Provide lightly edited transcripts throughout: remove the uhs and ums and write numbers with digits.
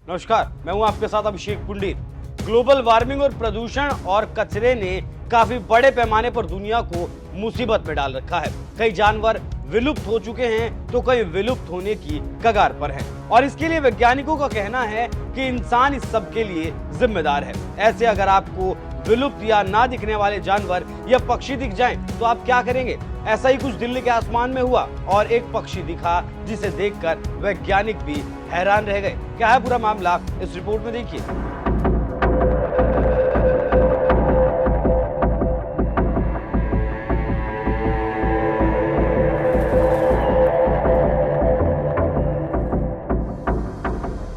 नमस्कार, मैं हूं आपके साथ अभिषेक पुंडीर। ग्लोबल वार्मिंग और प्रदूषण और कचरे ने काफी बड़े पैमाने पर दुनिया को मुसीबत में डाल रखा है। कई जानवर विलुप्त हो चुके हैं तो कई विलुप्त होने की कगार पर हैं। और इसके लिए वैज्ञानिकों का कहना है कि इंसान इस सब के लिए जिम्मेदार है। ऐसे अगर आपको विलुप्त या ना दिखने वाले जानवर या पक्षी दिख जाएं तो आप क्या करेंगे? ऐसा ही कुछ दिल्ली के आसमान में हुआ और एक पक्षी दिखा जिसे देखकर वैज्ञानिक भी हैरान रह गए। क्या है पूरा मामला, इस रिपोर्ट में देखिए।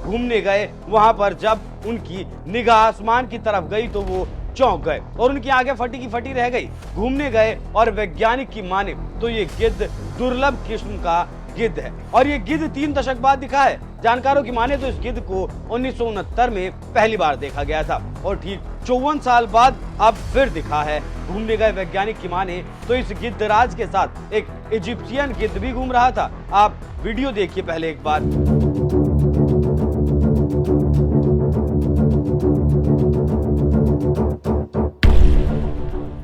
घूमने गए, वहां पर जब उनकी निगाह आसमान की तरफ गई तो वो चौंक गए और उनकी आंखें फटी की फटी रह गई। घूमने गए और वैज्ञानिक की माने तो ये गिद्ध दुर्लभ किस्म का गिद्ध है और ये गिद्ध 3 दशक बाद दिखा है। जानकारों की माने तो इस गिद्ध को 1969 में पहली बार देखा गया था और ठीक 54 साल बाद अब फिर दिखा है। घूमने गए वैज्ञानिक की माने तो इस गिद्धराज के साथ एक इजिप्शियन गिद्ध भी घूम रहा था। आप वीडियो देखिए पहले एक बार।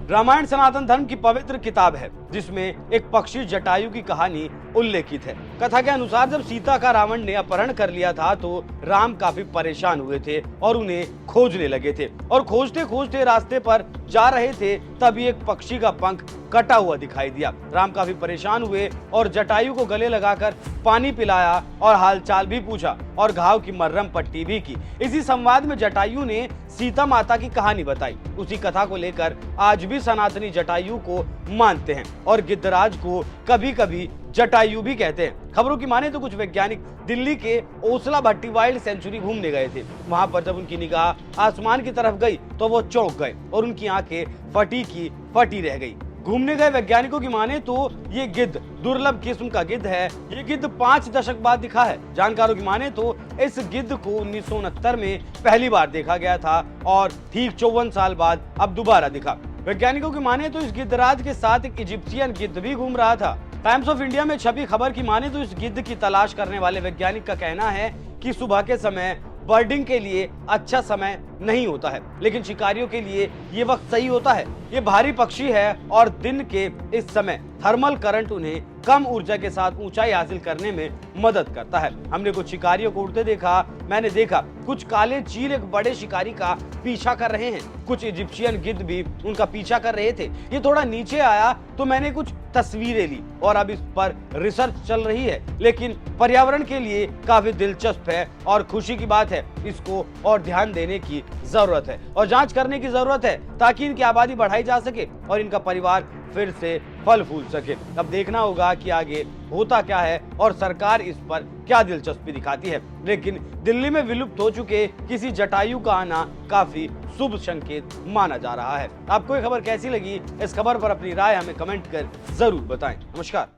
रामायण सनातन धर्म की पवित्र किताब है जिसमें एक पक्षी जटायु की कहानी उल्लेखित है। कथा के अनुसार जब सीता का रावण ने अपहरण कर लिया था तो राम काफी परेशान हुए थे और उन्हें खोजने लगे थे और खोजते खोजते रास्ते पर जा रहे थे तभी एक पक्षी का पंख कटा हुआ दिखाई दिया। राम काफी परेशान हुए और जटायु को गले लगाकर पानी पिलाया और हालचाल भी पूछा और घाव की मरहम पट्टी भी की। इसी संवाद में जटायु ने सीता माता की कहानी बताई। उसी कथा को लेकर आज भी सनातनी जटायु को मानते हैं और गिद्धराज को कभी कभी जटायु भी कहते हैं। खबरों की माने तो कुछ वैज्ञानिक दिल्ली के ओसला भट्टी वाइल्ड सेंचुरी घूमने गए थे। वहां पर जब उनकी निगाह आसमान की तरफ गई तो वो चौंक गए और उनकी आंखें फटी की फटी रह गई। घूमने गए वैज्ञानिकों की माने तो ये गिद्ध दुर्लभ किस्म का गिद्ध है। ये गिद्ध 5 दशक बाद दिखा है। जानकारों की माने तो इस गिद्ध को 1969 में पहली बार देखा गया था और ठीक 54 साल बाद अब दोबारा दिखा। वैज्ञानिकों की माने तो इस गिद्धराज के साथ एक इजिप्शियन गिद्ध भी घूम रहा था। टाइम्स ऑफ इंडिया में छपी खबर की माने तो इस गिद्ध की तलाश करने वाले वैज्ञानिक का कहना है कि सुबह के समय बर्डिंग के लिए अच्छा समय नहीं होता है, लेकिन शिकारियों के लिए ये वक्त सही होता है। ये भारी पक्षी है और दिन के इस समय थर्मल करंट उन्हें कम ऊर्जा के साथ ऊंचाई हासिल करने में मदद करता है। हमने कुछ शिकारियों को उड़ते देखा। मैंने देखा कुछ काले चील एक बड़े शिकारी का पीछा कर रहे हैं। कुछ इजिप्शियन गिद्ध भी उनका पीछा कर रहे थे। ये थोड़ा नीचे आया तो मैंने कुछ तस्वीरें ली और अब इस पर रिसर्च चल रही है, लेकिन पर्यावरण के लिए काफी दिलचस्प है और खुशी की बात है। इसको और ध्यान देने की जरूरत है और जांच करने की जरूरत है ताकि इनकी आबादी बढ़ाई जा सके और इनका परिवार फिर से फल फूल सके। अब देखना होगा कि आगे होता क्या है और सरकार इस पर क्या दिलचस्पी दिखाती है। लेकिन दिल्ली में विलुप्त हो चुके किसी जटायु का आना काफी शुभ संकेत माना जा रहा है। आपको ये खबर कैसी लगी? इस खबर पर अपनी राय हमें कमेंट कर जरूर बताएं। नमस्कार।